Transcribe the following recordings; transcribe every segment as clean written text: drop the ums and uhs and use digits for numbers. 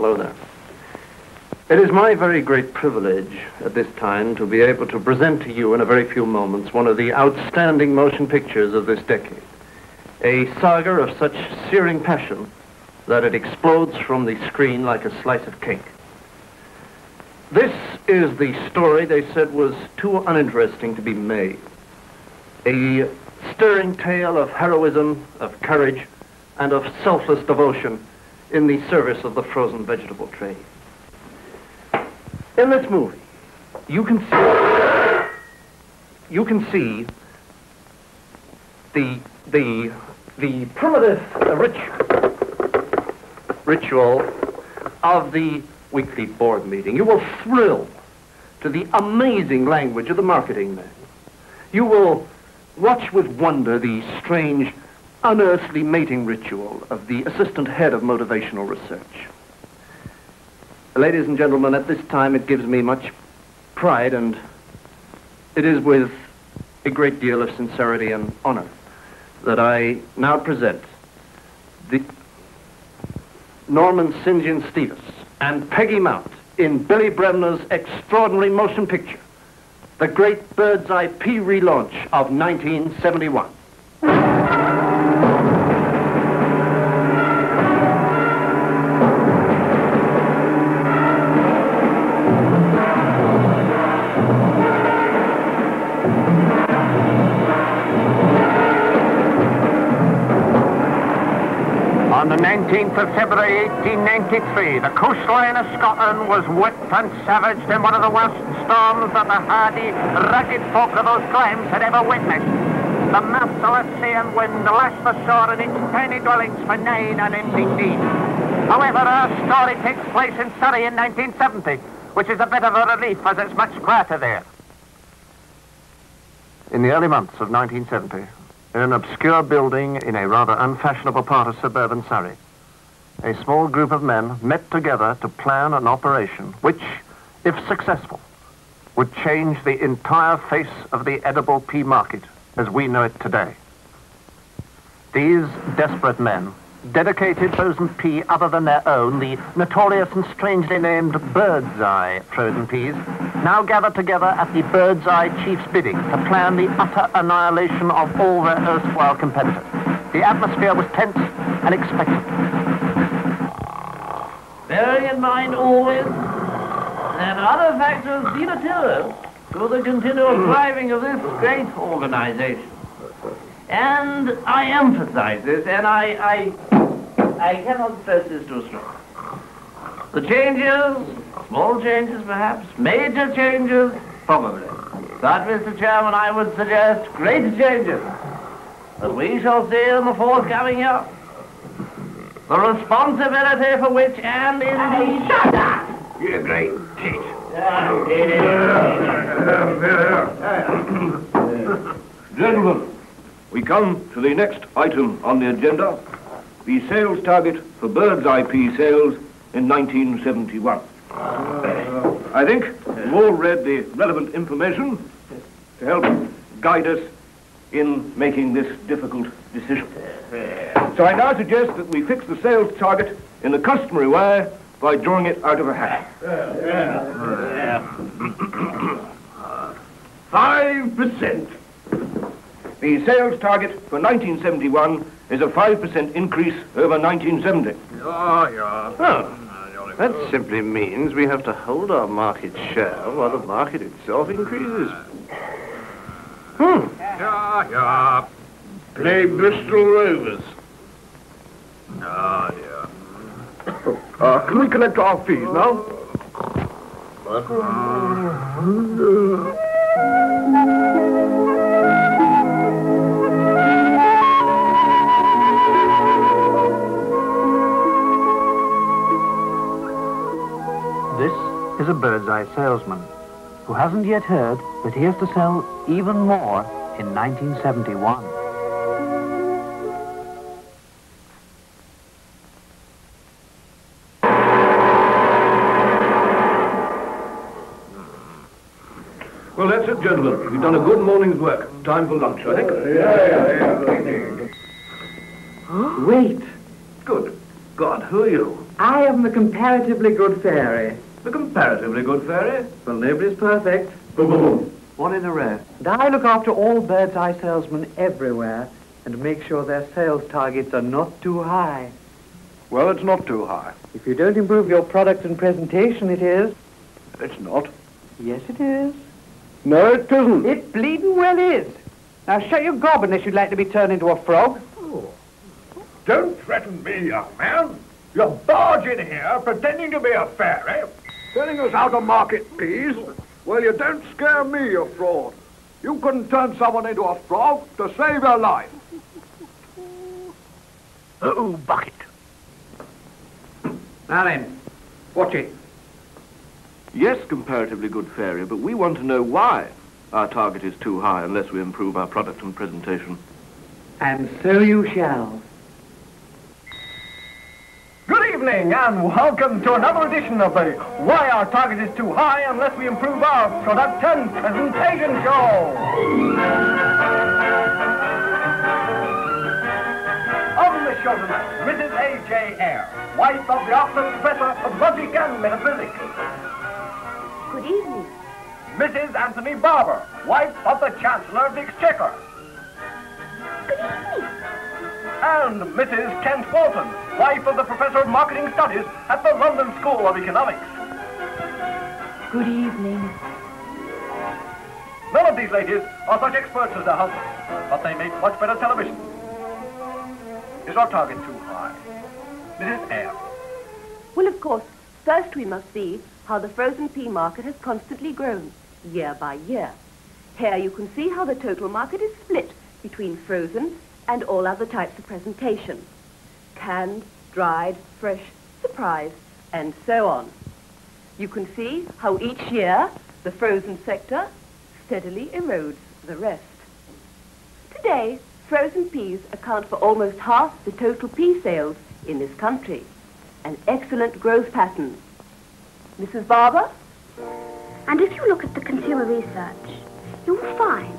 Hello there. It is my very great privilege at this time to be able to present to you in a very few moments one of the outstanding motion pictures of this decade. A saga of such searing passion that it explodes from the screen like a slice of cake. This is the story they said was too uninteresting to be made. A stirring tale of heroism, of courage, and of selfless devotion in the service of the frozen vegetable trade. In this movie, you can see the primitive ritual of the weekly board meeting. You will thrill to the amazing language of the marketing man. You will watch with wonder the strange, unearthly mating ritual of the assistant head of motivational research. Ladies and gentlemen, at this time it gives me much pride, and it is with a great deal of sincerity and honor that I now present the Norman St. John Stevens and Peggy Mount in Billy Bremner's extraordinary motion picture, The Great Bird's Eye Pea Relaunch of 1971. On the 19th of February 1893, the coastline of Scotland was whipped and savaged in one of the worst storms that the hardy, rugged folk of those climes had ever witnessed. The merciless sea and wind lashed the shore and its tiny dwellings for 9 unending days. However, our story takes place in Surrey in 1970, which is a bit of a relief as it's much quieter there. In the early months of 1970, in an obscure building in a rather unfashionable part of suburban Surrey, a small group of men met together to plan an operation which, if successful, would change the entire face of the edible pea market as we know it today. These desperate men dedicated frozen pea other than their own, the notorious and strangely named Bird's Eye frozen peas, now gathered together at the Bird's Eye chief's bidding to plan the utter annihilation of all their erstwhile competitors. The atmosphere was tense and expectant. Bearing in mind always that other factors deleterious to the continual thriving of this great organization. And I emphasize this, and I cannot stress this too strong. The changes, small changes perhaps, major changes, probably. But, Mr. Chairman, I would suggest great changes that we shall see in the forthcoming year. The responsibility for which, and indeed... Shut up! You're a great cheat. Gentlemen, we come to the next item on the agenda, the sales target for Bird's Eye pea sales in 1971. I think you've all read the relevant information to help guide us in making this difficult decision. So I now suggest that we fix the sales target in the customary way by drawing it out of a hat. 5%. The sales target for 1971 is a 5% increase over 1970. That simply means we have to hold our market share while the market itself increases. Play Bristol Rovers. Can we collect our fees now? This is a Bird's Eye salesman who hasn't yet heard that he has to sell even more in 1971. Well, that's it, gentlemen. We've done a good morning's work. Time for lunch, I think. Wait. Good. God, who are you? I am the comparatively good fairy. The comparatively good fairy? Well, nobody's perfect. Boom, boom, boom. One in a row. And I look after all bird's eye salesmen everywhere and make sure their sales targets are not too high. Well, it's not too high. If you don't improve your product and presentation, it is. It's not. Yes, it is. No, it isn't. It bleeding well is. Now shut your gob unless you'd like to be turned into a frog. Oh. Don't threaten me, young man. You barge in here pretending to be a fairy, telling us how to market peas. Well, you don't scare me, you fraud. You couldn't turn someone into a frog to save your life. Oh, bucket. Now then, watch it. Yes, comparatively good fairy, but we want to know why our target is too high unless we improve our product and presentation. And so you shall. Good evening, and welcome to another edition of the Why Our Target is Too High Unless We Improve Our Product and Presentation Show. On the show tonight, Mrs. A.J. Eyre, wife of the Oxford Professor of Logic and Metaphysics. Good evening. Mrs. Anthony Barber, wife of the Chancellor of the Exchequer. Good evening. And Mrs. Kent Walton, wife of the Professor of Marketing Studies at the London School of Economics. Good evening. None of these ladies are such experts as their husbands, but they make much better television. Is our target too high? Mrs. Eyre. Well, of course, first we must see how the frozen pea market has constantly grown, year by year. Here you can see how the total market is split between frozen and all other types of presentation. Canned, dried, fresh, surprise, and so on. You can see how each year the frozen sector steadily erodes the rest. Today, frozen peas account for almost half the total pea sales in this country. An excellent growth pattern. Mrs. Barber? And if you look at the consumer research, you'll find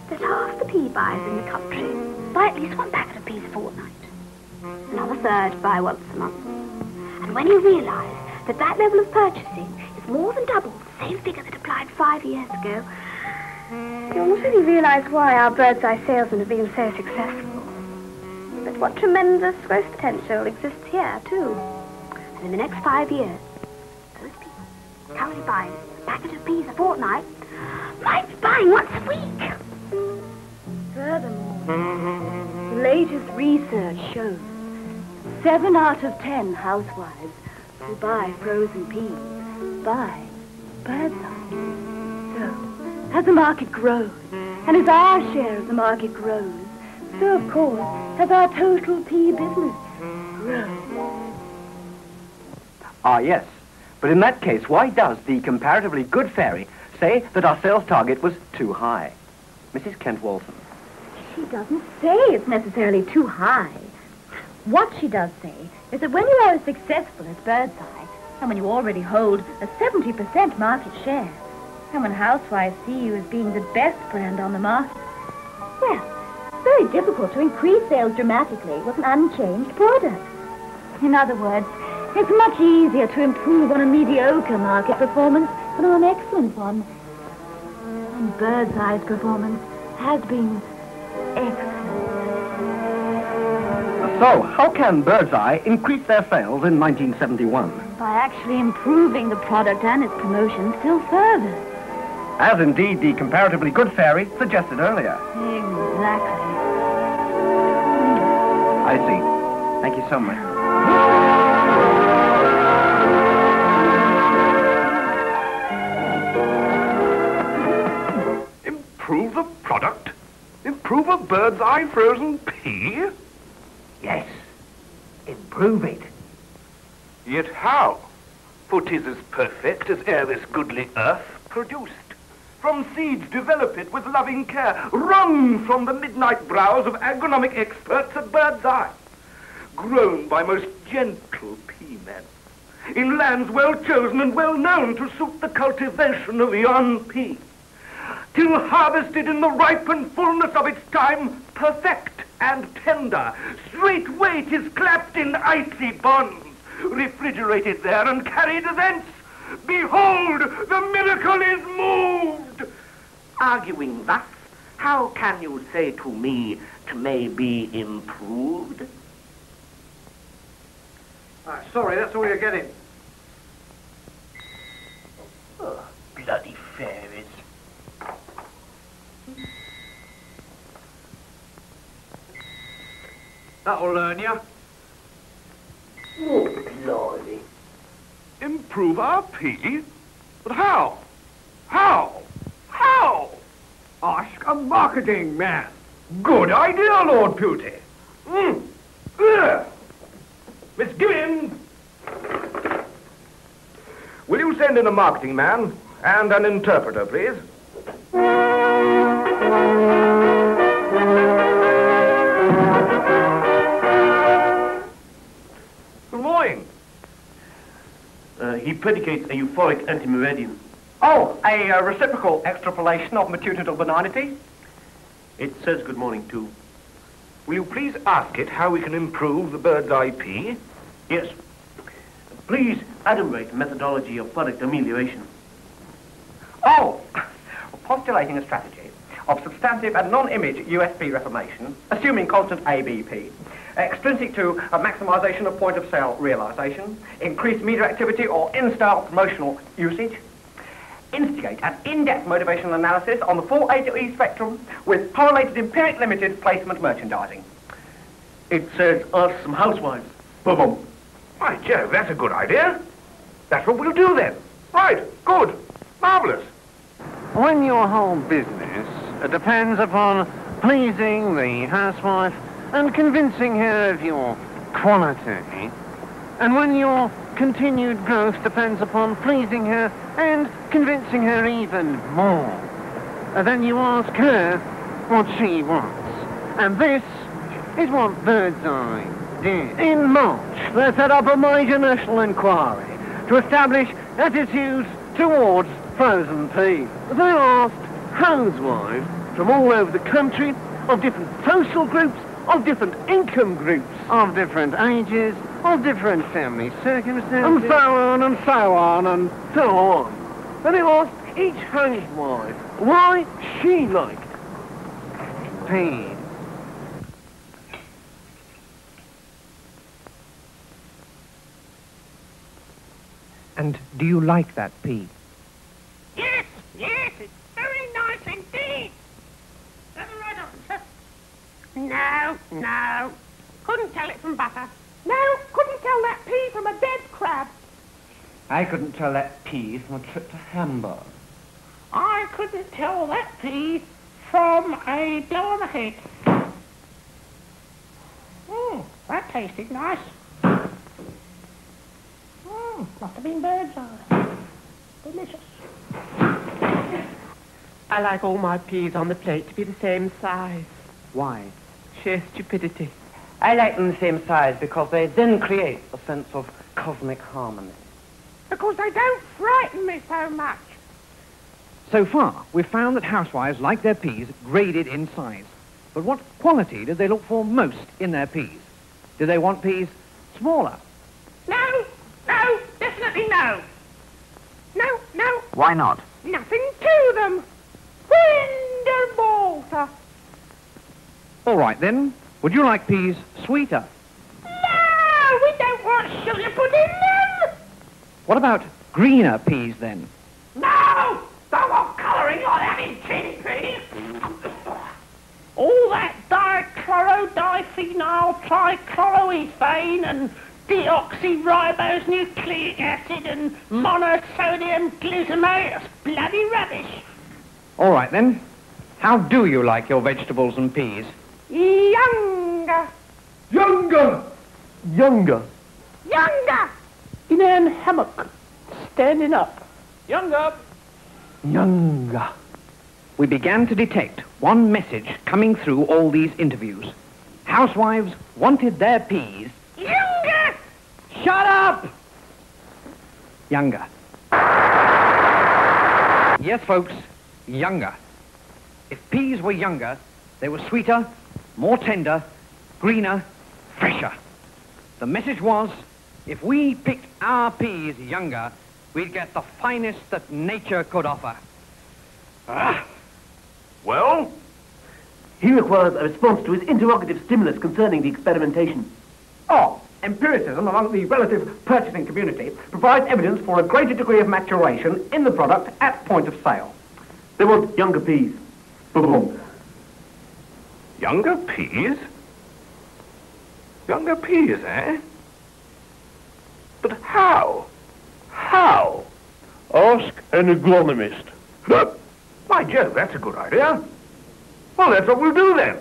that half the pea buyers in the country buy at least one packet of peas a fortnight. Another third buy once a month. And when you realise that that level of purchasing is more than double the same figure that applied 5 years ago, you'll not only realise why our bird's eye salesmen have been so successful, but what tremendous growth potential exists here, too. And in the next 5 years, those people currently buying a packet of peas a fortnight might be buying once a week. Furthermore, the latest research shows 7 out of 10 housewives who buy frozen peas buy bird's eye. So, as the market grows, and as our share of the market grows, so of course has our total pea business grown. Ah, yes. But in that case, why does the comparatively good fairy say that our sales target was too high? Mrs. Kent Walton. She doesn't say it's necessarily too high. What she does say is that when you are as successful as Bird's Eye, and when you already hold a 70% market share, and when housewives see you as being the best brand on the market, well, it's very difficult to increase sales dramatically with an unchanged product. In other words, it's much easier to improve on a mediocre market performance than on an excellent one. And Bird's Eye's performance has been excellent. So, how can Bird's Eye increase their sales in 1971? By actually improving the product and its promotion still further. As indeed the comparatively good fairy suggested earlier. Exactly. I see. Thank you so much. Improve the product? Improve a bird's eye frozen pea? Yes. Improve it. Yet how? For 'tis as perfect as ere this goodly earth produced. From seeds develop it with loving care, wrung from the midnight brows of agronomic experts at Bird's Eye. Grown by most gentle pea men, in lands well chosen and well known to suit the cultivation of yon pea. Till harvested in the ripened fullness of its time, perfect and tender. Straightway 'tis clapped in icy bonds, refrigerated there and carried thence. Behold, the miracle is moved. Arguing thus, how can you say to me 'tmay be improved? Sorry, that's all you're getting. Oh, bloody fairies. That'll learn you. Oh, blimey. Improve our peas? But how? How? How? Ask a marketing man. Good idea, Lord Pewty. Miss Gibbons, will you send in a marketing man and an interpreter, please? Good morning. He predicates a euphoric anti-meridian. Oh, a reciprocal extrapolation of matutinal benignity. It says good morning, too. Will you please ask it how we can improve the bird's eye pea? Yes. Please adumbrate the methodology of product amelioration. Oh, postulating a strategy of substantive and non-image USB reformation, assuming constant ABP, extrinsic to a maximization of point-of-sale realization, increased media activity or in-style promotional usage, instigate an in-depth motivational analysis on the full A to E spectrum with correlated empiric limited placement merchandising. It says ask some housewives. Boom. By Jove, that's a good idea. That's what we'll do then. Right, good, marvellous. When your whole business depends upon pleasing the housewife and convincing her of your quality, and when your continued growth depends upon pleasing her and convincing her even more, then you ask her what she wants. And this is what Birdseye did. In March, they set up a major national inquiry to establish attitudes towards frozen peas. They asked housewives from all over the country, of different social groups, of different income groups, of different ages, of different family circumstances, and so on and so on and so on. And it asked each housewife why she liked peas. And do you like that pea? Yes, it's very nice indeed. That's the right answer. No. Couldn't tell it from butter. No, couldn't tell that pea from a dead crab. I couldn't tell that pea from a trip to Hamburg. I couldn't tell that pea from a blow on the head. That tasted nice. Must have been bird's eye. Delicious. I like all my peas on the plate to be the same size. Why? Sheer stupidity. I like them the same size because they then create a sense of cosmic harmony. Because they don't frighten me so much. So far, we've found that housewives like their peas graded in size. But what quality do they look for most in their peas? Do they want peas smaller? No, definitely no. No. Why not? Nothing to them. Wunderballer. All right, then. Would you like peas sweeter? No, we don't want sugar put in them. What about greener peas, then? No, don't want colouring like that in tin peas. All that dichlorodiphenyl trichloroethane and deoxyribose nucleic acid and monosodium glutamate. That's bloody rubbish. All right, then. How do you like your vegetables and peas? Younger. Younger. In an hammock. Standing up. Younger. We began to detect one message coming through all these interviews. Housewives wanted their peas Younger. Shut up! Younger. Yes, folks, younger. If peas were younger, they were sweeter, more tender, greener, fresher. The message was, if we picked our peas younger, we'd get the finest that nature could offer. Well? He requires a response to his interrogative stimulus concerning the experimentation. Oh, empiricism among the relative purchasing community provides evidence for a greater degree of maturation in the product at point of sale. They want younger peas. Boom. Younger peas? Younger peas, eh? But how? How? Ask an agronomist. By Jove, that's a good idea. Well, that's what we'll do then.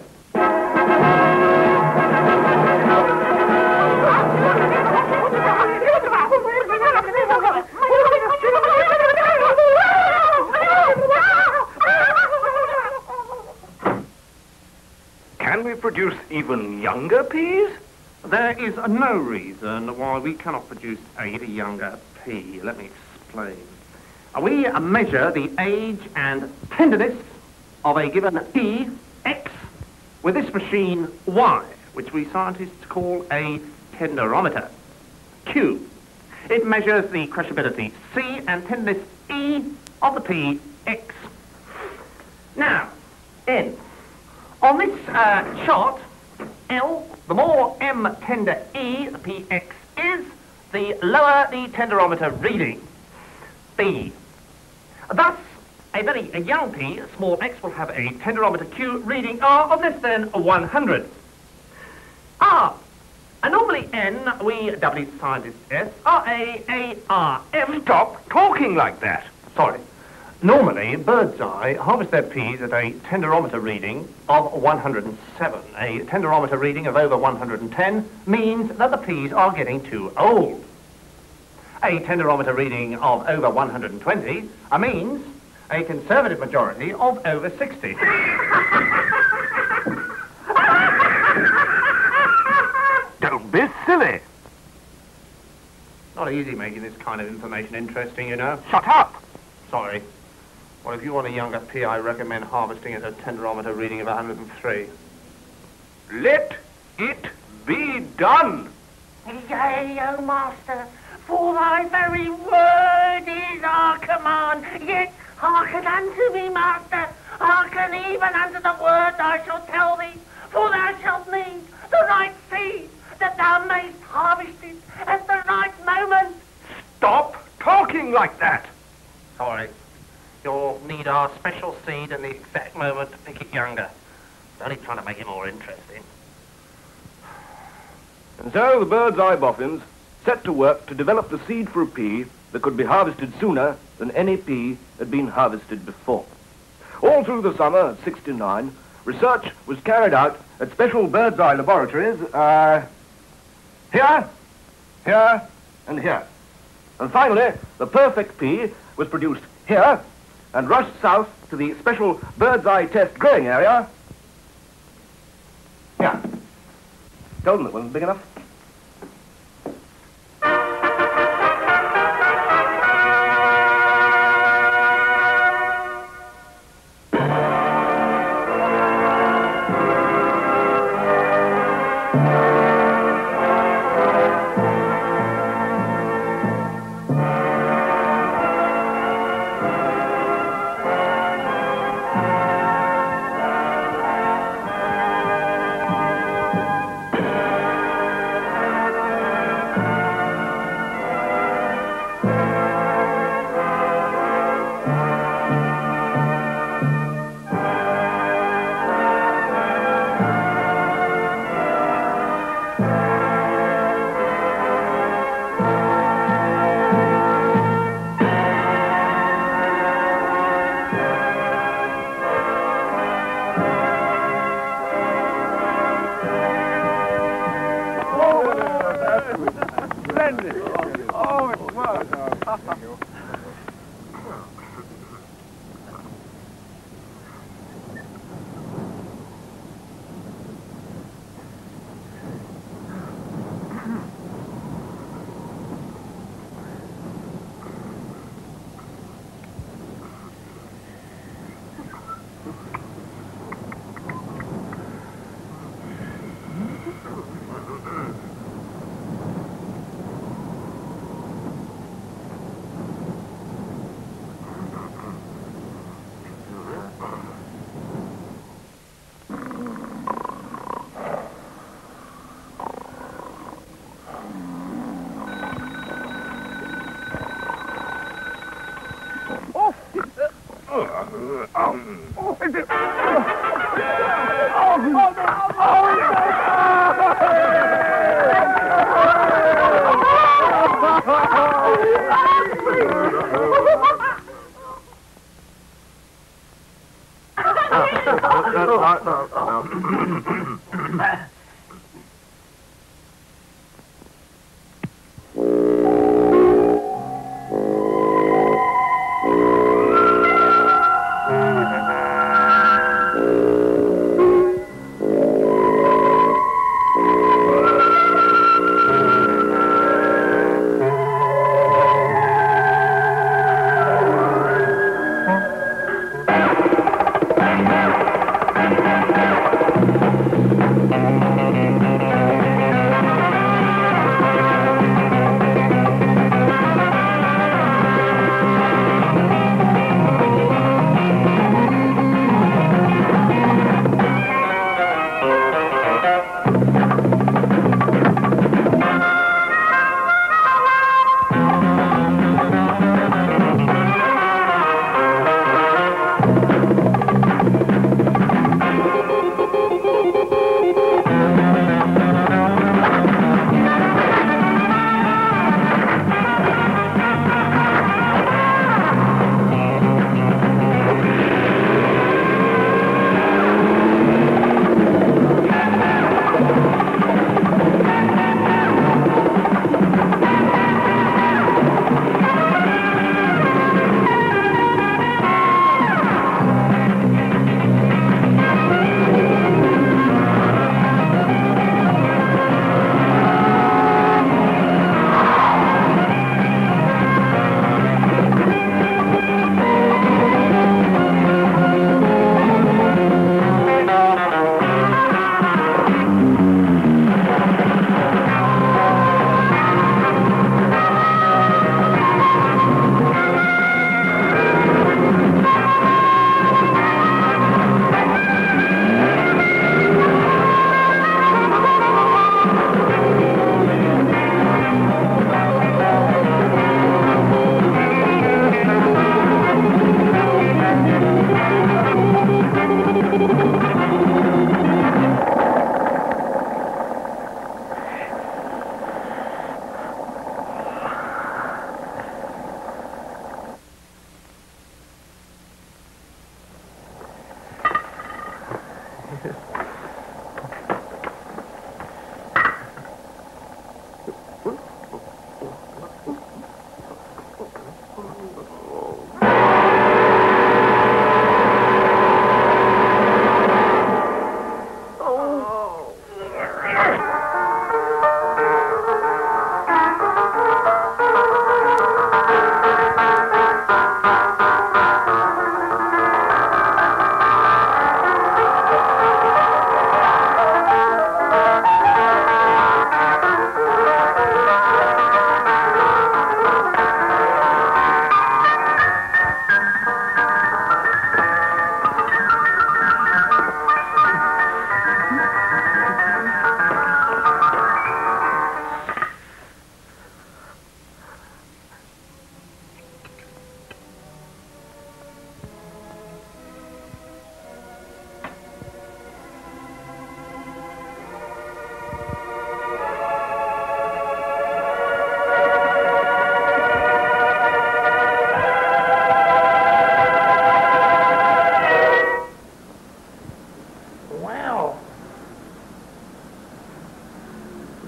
Can we produce even younger peas? There is no reason why we cannot produce a younger pea. Let me explain. We measure the age and tenderness of a given pea, X, with this machine, Y, which we scientists call a tenderometer, Q. It measures the crushability, C, and tenderness, E, of the pea, X. Now, N. On this chart, L, the more M tender E, the PX, is, the lower the tenderometer reading, B. Thus, a very young pea, small x, will have a tenderometer Q reading of less than 100. R. Normally N, we W scientists S, R, A, A, R, M. Stop talking like that. Sorry. Normally, Birdseye harvest their peas at a tenderometer reading of 107. A tenderometer reading of over 110 means that the peas are getting too old. A tenderometer reading of over 120 means a conservative majority of over 60. Don't be silly. Not easy making this kind of information interesting, you know. Shut up. Sorry. Well, if you want a younger pea, I recommend harvesting at a tenderometer reading of 103. Let it be done. Yea, O master, for thy very word is our command. Yet hearken unto me, master, hearken even unto the words I shall tell thee, for thou shalt need the right seed, that thou mayst harvest it at the right moment. Stop talking like that. Sorry. You'll need our special seed in the exact moment to pick it younger. It's only trying to make it more interesting. And so the Birdseye boffins set to work to develop the seed for a pea that could be harvested sooner than any pea had been harvested before. All through the summer of '69, research was carried out at special Birdseye laboratories, here, here, and here. And finally, the perfect pea was produced here and rushed south to the special Birdseye test growing area. Yeah. Told them it wasn't big enough.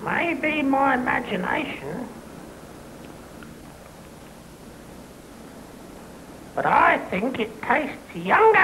Maybe my imagination, but I think it tastes younger.